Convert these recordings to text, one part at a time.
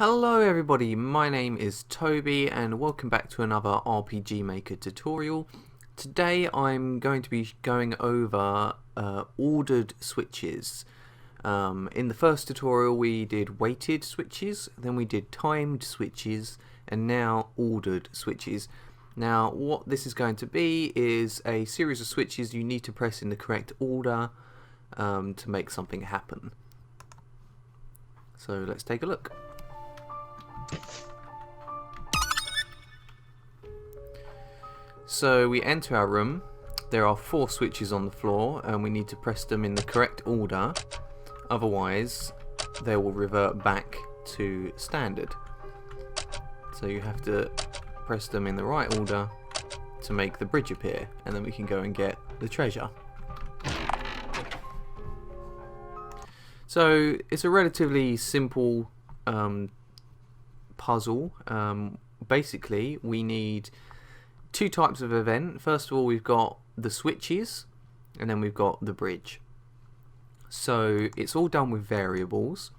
Hello everybody, my name is Toby and welcome back to another RPG Maker tutorial. Today I'm going to be going over ordered switches. In the first tutorial we did weighted switches, then we did timed switches, and now ordered switches. Now what this is going to be is a series of switches you need to press in the correct order to make something happen. So let's take a look. So we enter our room. There are 4 switches on the floor and we need to press them in the correct order, otherwise they will revert back to standard. So you have to press them in the right order to make the bridge appear, and then we can go and get the treasure. So it's a relatively simple puzzle. Basically we need 2 types of event. First of all, we've got the switches and then we've got the bridge. So it's all done with variables.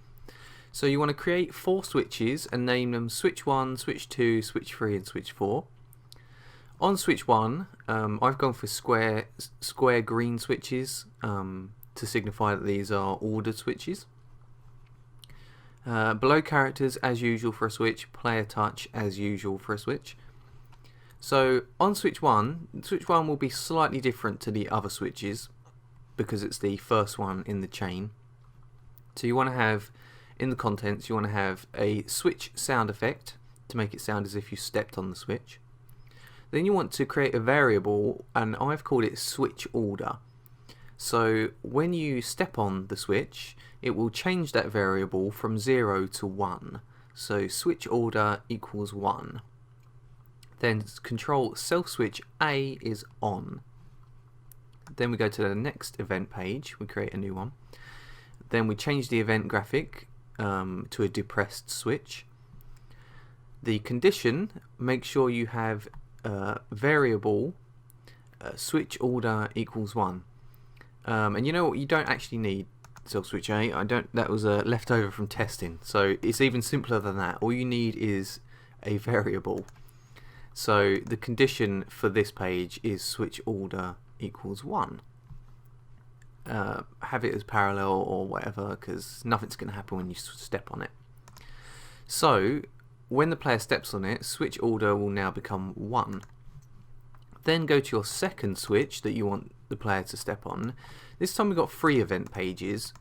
So you want to create 4 switches and name them switch 1, switch 2, switch 3 and switch 4. On switch 1 I've gone for square green switches to signify that these are ordered switches. Below characters as usual for a switch, player touch as usual for a switch. So on switch 1 will be slightly different to the other switches because it's the first one in the chain. So you want to have, in the contents, you want to have a switch sound effect to make it sound as if you stepped on the switch. Then you want to create a variable, and I've called it switch order. So when you step on the switch, it will change that variable from 0 to 1. So switch order equals 1. Then control self switch A is on. Then we go to the next event page, we create a new one. Then we change the event graphic to a depressed switch. The condition, make sure you have variable switch order equals 1. And you know what, you don't actually need self switch A. That was left over from testing, so it's even simpler than that. All you need is a variable. So the condition for this page is switch order equals 1. Have it as parallel or whatever, because nothing's going to happen when you step on it. So when the player steps on it, switch order will now become 1. Then go to your second switch that you want the player to step on. This time we've got 3 event pages.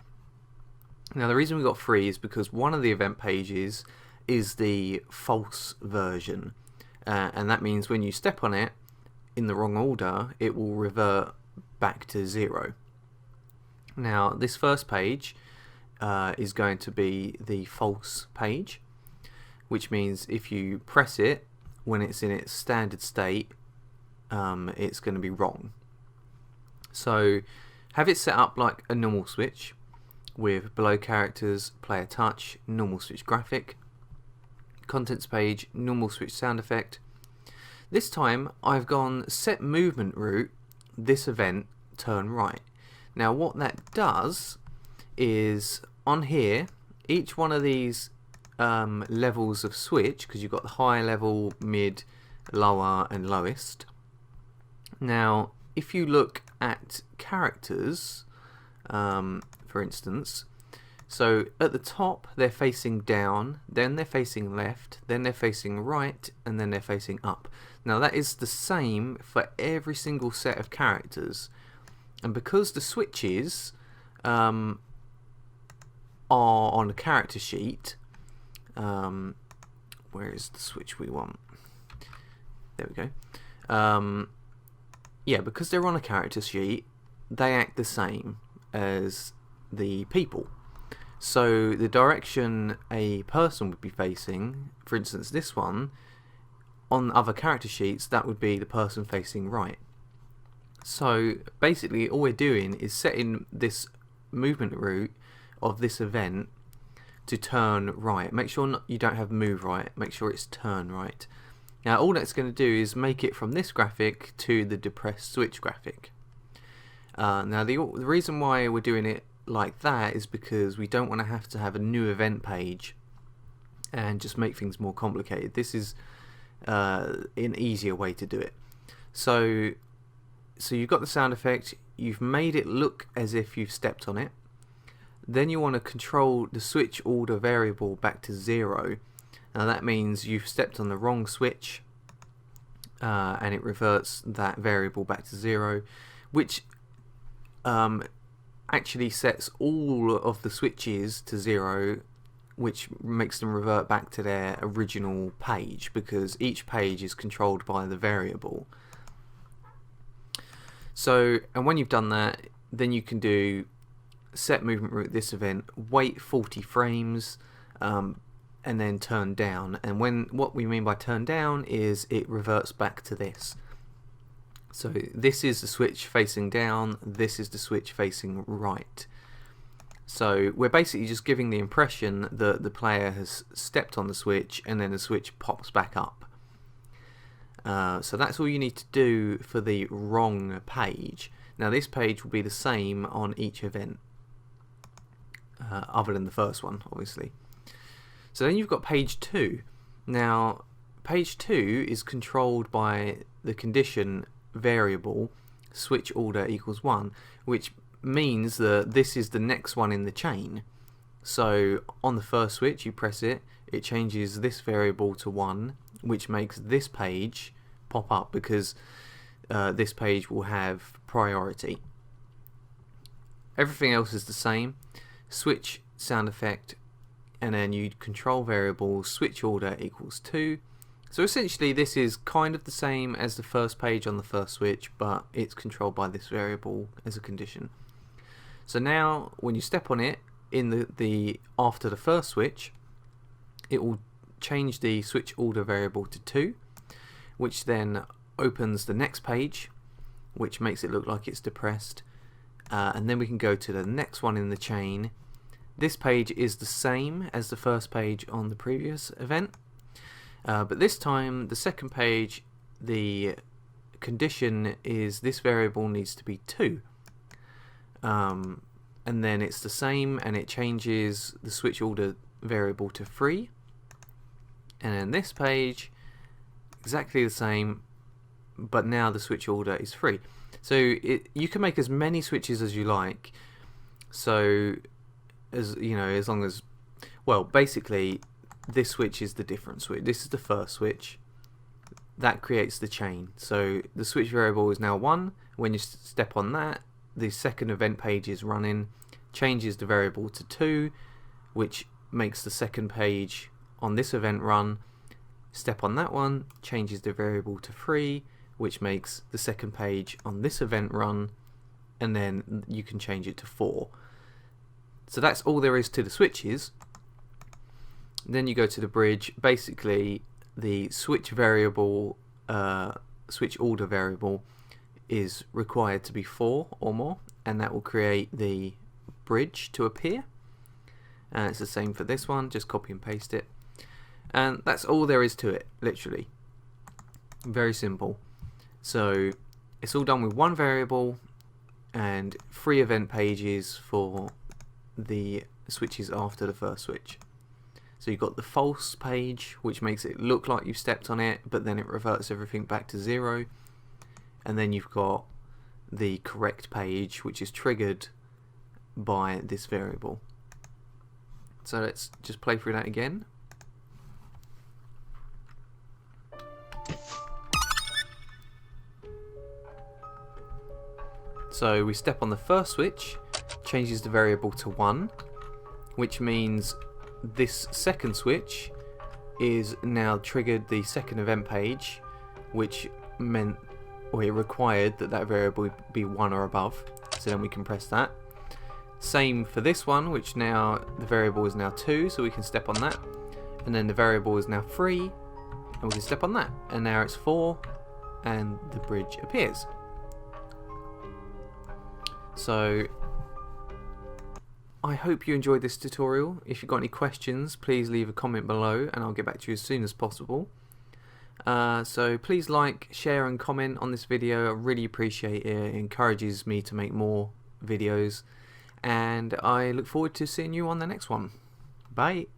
Now the reason we've got 3 is because one of the event pages is the false version. And that means when you step on it in the wrong order, it will revert back to 0. Now this first page is going to be the false page, which means if you press it when it's in its standard state, it's going to be wrong. So have it set up like a normal switch with below characters, player touch, normal switch graphic, contents page, normal switch sound effect. This time I've gone set movement route, this event turn right. Now what that does is on here, each one of these levels of switch, because you've got the high level, mid, lower and lowest. Now if you look at characters, for instance, so at the top they're facing down, then they're facing left, then they're facing right, and then they're facing up. Now that is the same for every single set of characters, and because the switches are on a character sheet, where is the switch we want? There we go. Yeah, because they're on a character sheet, they act the same as the people. So the direction a person would be facing, for instance this one, on other character sheets that would be the person facing right. So basically all we're doing is setting this movement route of this event to turn right. Make sure you don't have move right, make sure it's turn right. Now all that's going to do is make it from this graphic to the depressed switch graphic. Now the reason why we're doing it like that is because we don't want to have a new event page and just make things more complicated. This is an easier way to do it. So you've got the sound effect, you've made it look as if you've stepped on it. Then you want to control the switch order variable back to 0. Now that means you've stepped on the wrong switch, and it reverts that variable back to 0, which actually sets all of the switches to 0, which makes them revert back to their original page, because each page is controlled by the variable. So, and when you've done that, then you can do set movement root this event, wait 40 frames, and then turn down. And what we mean by turn down is it reverts back to this. So this is the switch facing down, this is the switch facing right. So we're basically just giving the impression that the player has stepped on the switch, and then the switch pops back up. So that's all you need to do for the wrong page. Now this page will be the same on each event, other than the first one, obviously. So then you've got page 2. Now page 2 is controlled by the condition variable switch order equals 1, which means that this is the next one in the chain. So on the first switch you press it, it changes this variable to 1, which makes this page pop up, because this page will have priority. Everything else is the same. Switch sound effect, and then you control variable switch order equals 2. So essentially this is kind of the same as the first page on the first switch, but it's controlled by this variable as a condition. So now when you step on it in the after the first switch, it will change the switch order variable to 2, which then opens the next page, which makes it look like it's depressed, and then we can go to the next one in the chain. This page is the same as the first page on the previous event, but this time the second page, the condition is this variable needs to be 2, and then it's the same, and it changes the switch order variable to 3. And then this page, exactly the same, but now the switch order is 3. So you can make as many switches as you like. So as you know, as long as, well, basically this switch is the different switch. This is the first switch. That creates the chain. So the switch variable is now 1. When you step on that, the second event page is running, changes the variable to 2, which makes the second page on this event run. Step on that one, changes the variable to 3, which makes the second page on this event run, and then you can change it to 4. So that's all there is to the switches. Then you go to the bridge. Basically the switch variable, switch order variable is required to be 4 or more, and that will create the bridge to appear. And it's the same for this one, just copy and paste it. And that's all there is to it, literally. Very simple. So it's all done with one variable and 3 event pages for the switches after the first switch. So you've got the false page, which makes it look like you've stepped on it, but then it reverts everything back to 0. And then you've got the correct page, which is triggered by this variable. So let's just play through that again. So we step on the first switch, changes the variable to 1, which means this second switch is now triggered the second event page, which meant, or it required that that variable be 1 or above. So then we can press that. Same for this one, which now the variable is now 2, so we can step on that. And then the variable is now 3, and we can step on that. And now it's 4, and the bridge appears. So I hope you enjoyed this tutorial. If you've got any questions, please leave a comment below and I'll get back to you as soon as possible. So please like, share and comment on this video. I really appreciate it. It encourages me to make more videos, and I look forward to seeing you on the next one. Bye.